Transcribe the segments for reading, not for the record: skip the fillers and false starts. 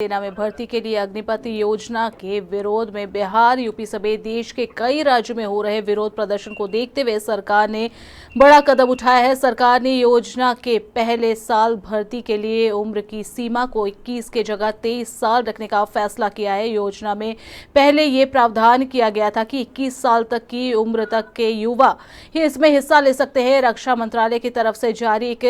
सेना में भर्ती के लिए अग्निपथ योजना के विरोध में बिहार, यूपी समेत देश के कई राज्यों में हो रहे विरोध प्रदर्शन को देखते हुए सरकार ने बड़ा कदम उठाया है। सरकार ने योजना के पहले साल भर्ती के लिए उम्र की सीमा को 21 के जगह 23 साल रखने का फैसला किया है। योजना में पहले ये प्रावधान किया गया था कि 21 साल तक की उम्र तक के युवा ही इसमें हिस्सा ले सकते हैं। रक्षा मंत्रालय की तरफ से जारी एक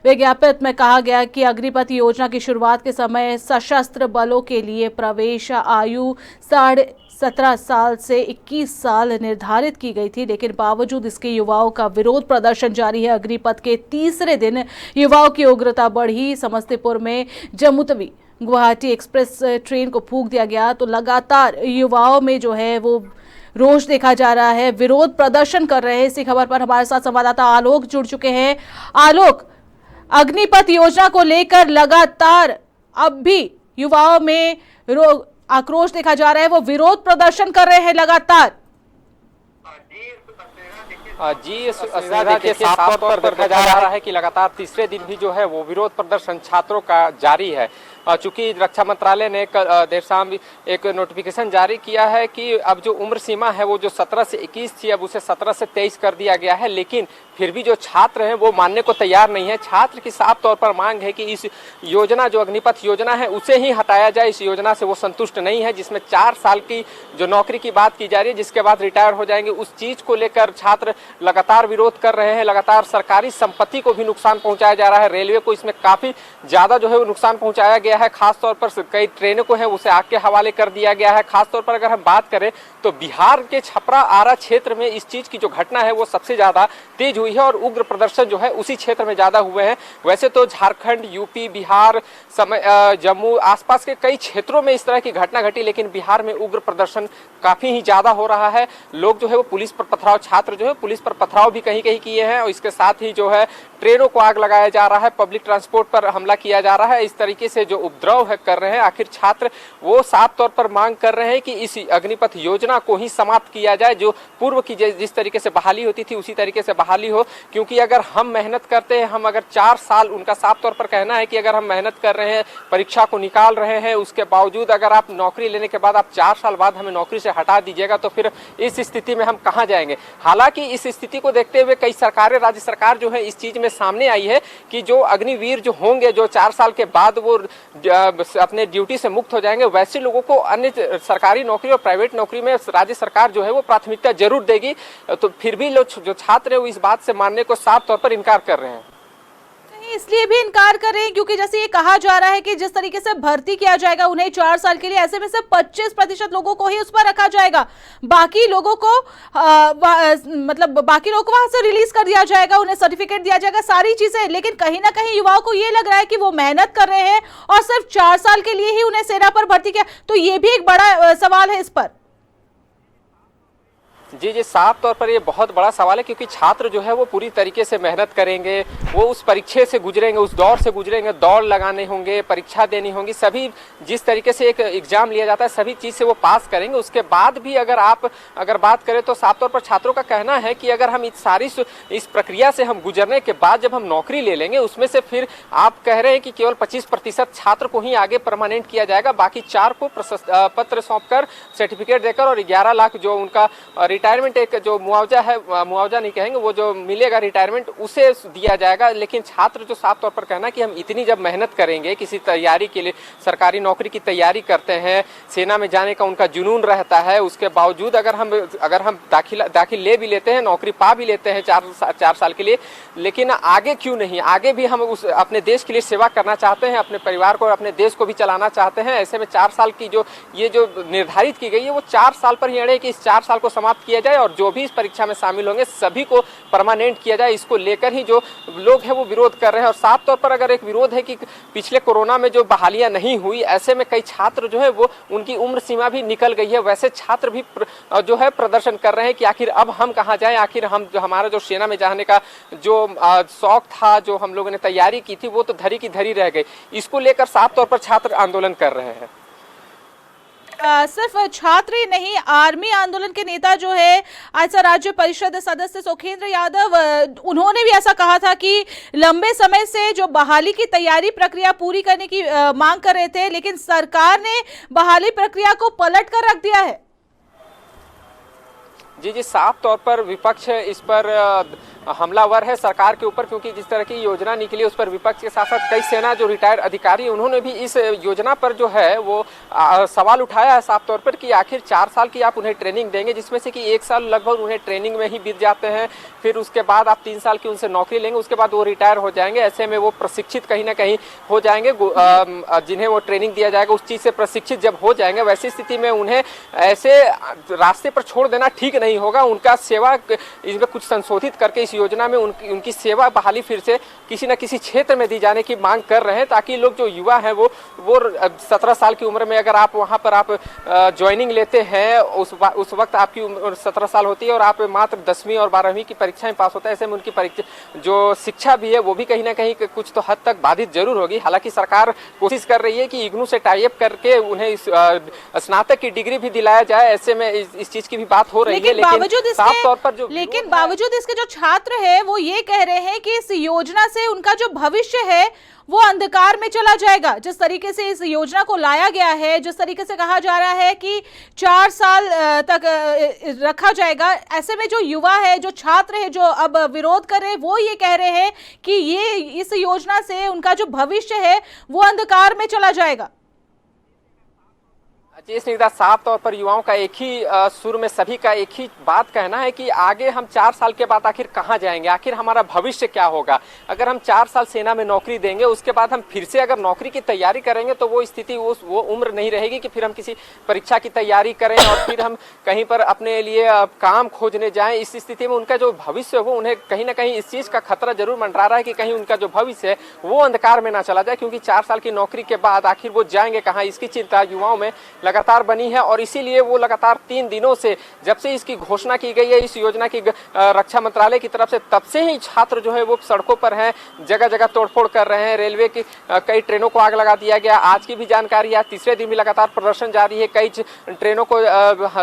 विज्ञप्ति में कहा गया कि अग्निपथ योजना की शुरुआत के समय सशस्त्र बलों के लिए प्रवेश आयु 17.5 साल से 21 साल निर्धारित की गई थी, लेकिन बावजूद इसके युवाओं का विरोध प्रदर्शन जारी है। अग्निपथ के तीसरे दिन युवाओं की उग्रता बढ़ी। समस्तीपुर में जम्मू तवी गुवाहाटी एक्सप्रेस ट्रेन को फूंक दिया गया, तो लगातार युवाओं में जो है वो रोष देखा जा रहा है, विरोध प्रदर्शन कर रहे हैं। इसी खबर पर हमारे साथ संवाददाता आलोक जुड़ चुके हैं। आलोक, अग्निपथ योजना को लेकर लगातार अब भी युवाओं में आक्रोश देखा जा रहा है, वो विरोध प्रदर्शन कर रहे हैं लगातार। जी देखिए, साफ तौर पर देखा जा रहा है कि लगातार तीसरे दिन भी जो है वो विरोध प्रदर्शन छात्रों का जारी है। चूंकि रक्षा मंत्रालय ने देर शाम एक नोटिफिकेशन जारी किया है कि अब जो उम्र सीमा है वो जो 17 से 21 थी, अब उसे 17 से 23 कर दिया गया है, लेकिन फिर भी जो छात्र हैं वो मानने को तैयार नहीं है। छात्र की साफ तौर पर मांग है कि इस योजना जो अग्निपथ योजना है उसे ही हटाया जाए। इस योजना से वो संतुष्ट नहीं है, जिसमें 4 साल की जो नौकरी की बात की जा रही है, जिसके बाद रिटायर हो जाएंगे, उस चीज को लेकर छात्र लगातार विरोध कर रहे हैं। लगातार सरकारी संपत्ति को भी नुकसान पहुंचाया जा रहा है। रेलवे को इसमें काफी ज्यादा जो है वो नुकसान पहुंचाया गया है। खासतौर पर कई ट्रेनों को है उसे आग के हवाले कर दिया गया है। खासतौर पर अगर हम बात करें तो बिहार के छपरा आरा क्षेत्र में इस चीज की जो घटना है वो सबसे ज्यादा तेज हुई है और उग्र प्रदर्शन जो है उसी क्षेत्र में ज्यादा हुए हैं। वैसे तो झारखंड, यूपी, बिहार, जम्मू आसपास के कई क्षेत्रों में इस तरह की घटना घटी, लेकिन बिहार में उग्र प्रदर्शन काफी ही ज्यादा हो रहा है। लोग जो है वो पुलिस पर पथराव, छात्र जो है पुलिस पर पथराव भी कहीं कहीं किए हैं और इसके साथ ही जो है ट्रेनों को आग लगाया जा रहा है, पब्लिक ट्रांसपोर्ट पर हमला किया जा रहा है। इस तरीके से जो उपद्रव है कर रहे हैं। आखिर छात्र वो साफ तौर पर मांग कर रहे हैं कि इस अग्निपथ योजना को ही समाप्त किया जाए, जो पूर्व की जिस तरीके से बहाली होती थी उसी तरीके से बहाली हो। क्योंकि अगर हम मेहनत करते हैं, हम अगर 4 साल, उनका साफ तौर पर कहना है कि अगर हम मेहनत कर रहे हैं, परीक्षा को निकाल रहे हैं, उसके बावजूद अगर आप नौकरी लेने के बाद आप 4 साल बाद हमें नौकरी से हटा दीजिएगा तो फिर इस स्थिति में हम कहाँ जाएंगे। हालांकि इस स्थिति को देखते हुए कई सरकारें, राज्य सरकार जो है इस चीज में सामने आई है कि जो अग्निवीर जो होंगे, जो 4 साल के बाद वो अपने ड्यूटी से मुक्त हो जाएंगे, वैसे लोगों को अन्य सरकारी नौकरी और प्राइवेट नौकरी में राज्य सरकार जो है वो प्राथमिकता जरूर देगी। तो फिर भी लोग जो छात्र है वो इस बात से मानने को साफ तौर पर इनकार कर रहे हैं। इसलिए भी इनकार कर रहे हैं क्योंकि जैसे ये कहा जा रहा है कि जिस तरीके से भर्ती किया जाएगा उन्हें 4 साल के लिए, ऐसे में से 25% लोगों को ही उस पर रखा जाएगा, बाकी लोगों को बाकी लोगों को वहां से रिलीज कर दिया जाएगा, उन्हें सर्टिफिकेट दिया जाएगा, सारी चीजें। लेकिन कहीं ना कहीं युवाओं को ये लग रहा है कि वो मेहनत कर रहे हैं और सिर्फ 4 साल के लिए ही उन्हें सेना पर भर्ती किया, तो ये भी एक बड़ा सवाल है इस पर। जी, साफ तौर पर ये बहुत बड़ा सवाल है, क्योंकि छात्र जो है वो पूरी तरीके से मेहनत करेंगे, वो उस परीक्षा से गुजरेंगे, उस दौर से गुजरेंगे, दौड़ लगाने होंगे, परीक्षा देनी होंगी, सभी जिस तरीके से एक एग्जाम लिया जाता है सभी चीज़ से वो पास करेंगे। उसके बाद भी अगर बात करें तो साफ तौर पर छात्रों का कहना है कि अगर हम इस प्रक्रिया से हम गुजरने के बाद जब हम नौकरी ले लेंगे, उसमें से फिर आप कह रहे हैं कि केवल 25% छात्र को ही आगे परमानेंट किया जाएगा, बाकी 4 को पत्र सौंपकर, सर्टिफिकेट देकर और 11 लाख जो उनका रिटायरमेंट एक जो मुआवजा है, मुआवजा नहीं कहेंगे, वो जो मिलेगा रिटायरमेंट, उसे दिया जाएगा। लेकिन छात्र जो साफ तौर पर कहना है कि हम इतनी जब मेहनत करेंगे, किसी तैयारी के लिए, सरकारी नौकरी की तैयारी करते हैं, सेना में जाने का उनका जुनून रहता है, उसके बावजूद अगर हम दाखिल ले भी लेते हैं, नौकरी पा भी लेते हैं 4 साल के लिए, लेकिन आगे क्यों नहीं, आगे भी हम अपने देश के लिए सेवा करना चाहते हैं, अपने परिवार को और अपने देश को भी चलाना चाहते हैं। ऐसे में 4 साल की जो निर्धारित की गई है वो 4 साल पर ही अड़े कि इस 4 साल को समाप्त किया जाए और जो भी इस परीक्षा में शामिल होंगे सभी को परमानेंट किया जाए। इसको लेकर ही जो लोग हैं वो विरोध कर रहे हैं। और साफ तौर पर अगर एक विरोध है कि पिछले कोरोना में जो बहालियां नहीं हुई, ऐसे में कई छात्र जो है वो उनकी उम्र सीमा भी निकल गई है, वैसे छात्र भी जो है प्रदर्शन कर रहे हैं कि आखिर अब हम कहाँ जाएं, आखिर हमारा जो सेना में जाने का जो शौक था, जो हम लोगों ने तैयारी की थी, वो तो धरी की धरी रह गई। इसको लेकर साफ तौर पर छात्र आंदोलन कर रहे हैं। सिर्फ छात्र ही नहीं, आर्मी आंदोलन के नेता जो है आज राज्य परिषद सदस्य सुखेंद्र यादव, उन्होंने भी ऐसा कहा था कि लंबे समय से जो बहाली की तैयारी प्रक्रिया पूरी करने की मांग कर रहे थे, लेकिन सरकार ने बहाली प्रक्रिया को पलट कर रख दिया है। जी, साफ तौर पर विपक्ष इस पर हमलावर है सरकार के ऊपर, क्योंकि जिस तरह की योजना निकली उस पर विपक्ष के साथ साथ कई सेना जो रिटायर्ड अधिकारी उन्होंने भी इस योजना पर जो है वो सवाल उठाया है साफ तौर पर कि आखिर 4 साल की आप उन्हें ट्रेनिंग देंगे, जिसमें से कि 1 साल लगभग उन्हें ट्रेनिंग में ही बीत जाते हैं, फिर उसके बाद आप 3 साल की उनसे नौकरी लेंगे, उसके बाद वो रिटायर हो जाएंगे। ऐसे में वो प्रशिक्षित कहीं ना कहीं हो जाएंगे, जिन्हें वो ट्रेनिंग दिया जाएगा उस चीज़ से प्रशिक्षित जब हो जाएंगे, वैसी स्थिति में उन्हें ऐसे रास्ते पर छोड़ देना ठीक नहीं होगा। उनका सेवा इसमें कुछ संशोधित करके इस योजना में उनकी सेवा बहाली फिर से किसी न किसी क्षेत्र में दी जाने की मांग कर रहे हैं, ताकि लोग जो युवा हैं वो 17 साल की उम्र में अगर आप वहां पर आप ज्वाइनिंग लेते हैं, उस वक्त आपकी उम्र 17 साल होती है और आप मात्र 10वीं और 12वीं की परीक्षा में पास होता है। ऐसे में उनकी परीक्षा जो शिक्षा भी है वो भी कहीं ना कहीं कुछ तो हद तक बाधित जरूर होगी। हालांकि सरकार कोशिश कर रही है कि इग्नू से टाई अप करके उन्हें स्नातक की डिग्री भी दिलाया जाए। ऐसे में इस चीज की भी बात हो रही है, लेकिन बावजूद इसके जो छात्र है वो ये कह रहे हैं कि इस योजना से उनका जो भविष्य है वो अंधकार में चला जाएगा। जिस तरीके से इस योजना को लाया गया है, जिस तरीके से कहा जा रहा है कि 4 साल तक रखा जाएगा, ऐसे में जो युवा है, जो छात्र है, जो अब विरोध कर रहे हैं, वो ये कह रहे हैं कि ये इस योजना से उनका जो भविष्य है वो अंधकार में चला जाएगा। जी स्निग्धा, साफ तौर पर युवाओं का एक ही सुर में सभी का एक ही बात कहना है कि आगे हम 4 साल के बाद आखिर कहाँ जाएंगे, आखिर हमारा भविष्य क्या होगा। अगर हम 4 साल सेना में नौकरी देंगे, उसके बाद हम फिर से अगर नौकरी की तैयारी करेंगे तो वो स्थिति वो उम्र नहीं रहेगी कि फिर हम किसी परीक्षा की तैयारी करें और फिर हम कहीं पर अपने लिए काम खोजने जाएं। इस स्थिति में उनका जो भविष्य है वो उन्हें कहीं ना कहीं इस चीज़ का खतरा जरूर मंडरा रहा है कि कहीं उनका जो भविष्य है वो अंधकार में ना चला जाए, क्योंकि 4 साल की नौकरी के बाद आखिर वो जाएंगे कहाँ, इसकी चिंता युवाओं में लगातार बनी है। और इसीलिए वो लगातार 3 दिनों से, जब से इसकी घोषणा की गई है इस योजना की रक्षा मंत्रालय की तरफ से, तब से ही छात्र जो है वो सड़कों पर हैं, जगह जगह तोड़फोड़ कर रहे हैं। रेलवे की कई ट्रेनों को आग लगा दिया गया। आज की भी जानकारी है, तीसरे दिन भी लगातार प्रदर्शन जारी है। कई ट्रेनों को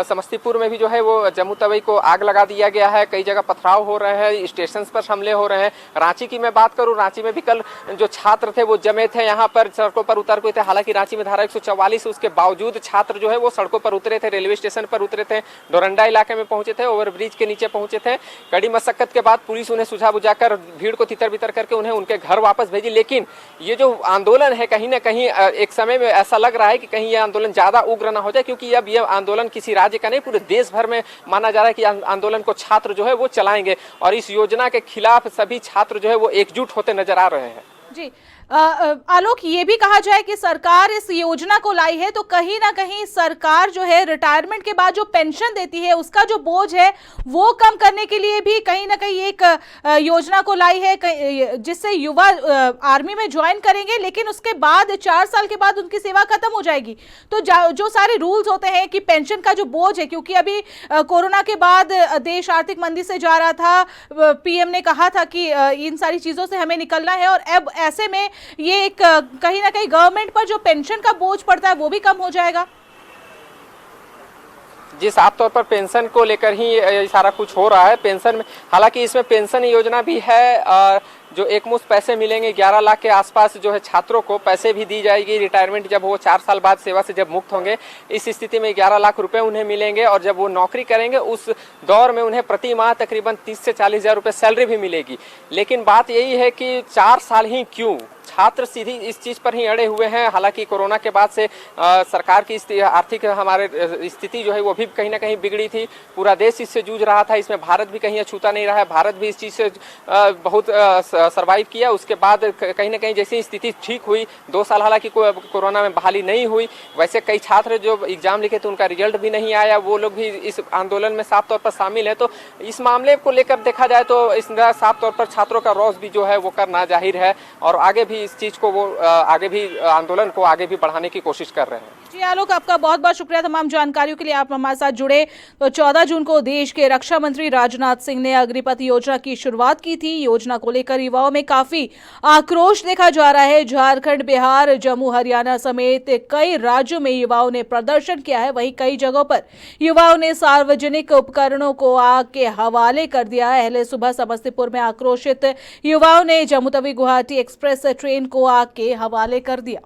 समस्तीपुर में भी जो है वो जम्मू तवी को आग लगा दिया गया है। कई जगह पथराव हो रहे हैं, स्टेशन पर हमले हो रहे हैं। रांची की मैं बात करूँ, रांची में भी कल जो छात्र थे वो जमे थे, यहाँ पर सड़कों पर उतर गए थे। हालांकि रांची में धारा 144, उसके बावजूद छात्र जो है वो सड़कों पर उतरे थे, रेलवे स्टेशन पर उतरे थे, डोरंडा इलाके में पहुंचे थे, ओवरब्रिज के नीचे पहुंचे थे। कड़ी मशक्कत के बाद पुलिस उन्हें सुझा बुझाकर भीड़ को तितर बितर करके उन्हें उनके घर वापस भेजी। लेकिन ये जो आंदोलन है कहीं ना कहीं एक समय में ऐसा लग रहा है कि कहीं ये आंदोलन ज्यादा उग्र ना हो जाए, क्योंकि अब ये आंदोलन किसी राज्य का नहीं, पूरे देश भर में माना जा रहा है कि आंदोलन को छात्र जो है वो चलाएंगे और इस योजना के खिलाफ सभी छात्र जो है वो एकजुट होते नजर आ रहे हैं। जी आलोक, ये भी कहा जाए कि सरकार इस योजना को लाई है तो कहीं ना कहीं सरकार जो है रिटायरमेंट के बाद जो पेंशन देती है उसका जो बोझ है वो कम करने के लिए भी कहीं ना कहीं एक योजना को लाई है, जिससे युवा आर्मी में ज्वाइन करेंगे, लेकिन उसके बाद 4 साल के बाद उनकी सेवा खत्म हो जाएगी। तो जो सारे रूल्स होते हैं कि पेंशन का जो बोझ है, क्योंकि अभी कोरोना के बाद देश आर्थिक मंदी से जा रहा था, पीएम ने कहा था कि इन सारी चीजों से हमें निकलना है, और अब ऐसे में ये एक कहीं ना कहीं गवर्नमेंट पर जो पेंशन का बोझ पड़ता है वो भी कम हो जाएगा। जी साफ तौर पर पेंशन को लेकर ही सारा कुछ हो रहा है। पेंशन में, हालांकि इसमें पेंशन योजना भी है, जो एकमुश्त पैसे मिलेंगे 11 लाख के आसपास जो है छात्रों को पैसे भी दी जाएगी। रिटायरमेंट जब वो 4 साल बाद सेवा से जब मुक्त होंगे, इस स्थिति में 11 लाख रुपए उन्हें मिलेंगे, और जब वो नौकरी करेंगे उस दौर में उन्हें प्रति माह तकरीबन 30 से 40 हज़ार रुपये सैलरी भी मिलेगी। लेकिन बात यही है कि 4 साल ही क्यों, छात्र सीधी इस चीज पर ही अड़े हुए हैं। हालांकि कोरोना के बाद से सरकार की आर्थिक हमारे स्थिति जो है वो भी कहीं ना कहीं बिगड़ी थी, पूरा देश इससे जूझ रहा था, इसमें भारत भी कहीं अछूता नहीं रहा है। भारत भी इस चीज से बहुत सरवाइव किया। उसके बाद कहीं ना कहीं जैसी स्थिति ठीक हुई, 2 साल हालांकि कोरोना में बहाली नहीं हुई, वैसे कई छात्र जो एग्जाम लिखे थे उनका रिजल्ट भी नहीं आया, वो लोग भी इस आंदोलन में साफ तौर पर शामिल है। तो इस मामले को लेकर देखा जाए तो इस साफ तौर पर छात्रों का रोष भी जो है वो करना जाहिर है, और आगे भी इस चीज को वो आगे भी आंदोलन को आगे भी बढ़ाने की कोशिश कर रहे हैं। जी आलोक, आपका बहुत बहुत शुक्रिया तमाम जानकारियों के लिए, आप हमारे साथ जुड़े। तो 14 जून को देश के रक्षा मंत्री राजनाथ सिंह ने अग्निपथ योजना की शुरुआत की थी। योजना को लेकर युवाओं में काफी आक्रोश देखा जा रहा है। झारखंड, बिहार, जम्मू, हरियाणा समेत कई राज्यों में युवाओं ने प्रदर्शन किया है। वहीं कई जगहों पर युवाओं ने सार्वजनिक उपकरणों को आग के हवाले कर दिया है। अहले सुबह समस्तीपुर में आक्रोशित युवाओं ने जम्मू तवी गुवाहाटी एक्सप्रेस ट्रेन को आग के हवाले कर दिया।